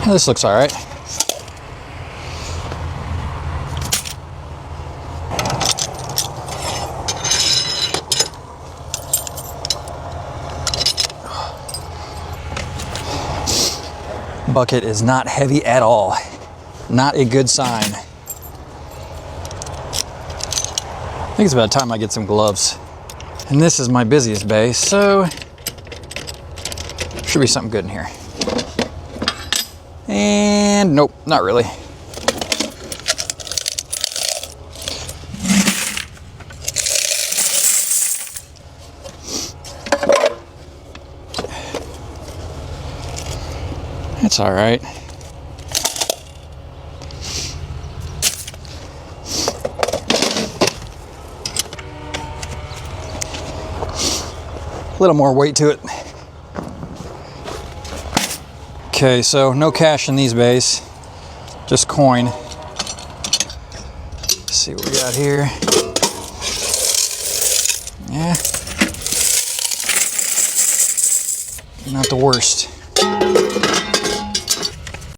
This looks all right. Bucket is not heavy at all. Not a good sign. I think it's about time I get some gloves. And this is my busiest bay, so should be something good in here. And nope, not really. It's all right. A little more weight to it. Okay, so no cash in these bays, just coin. Let's see what we got here. Yeah, not the worst.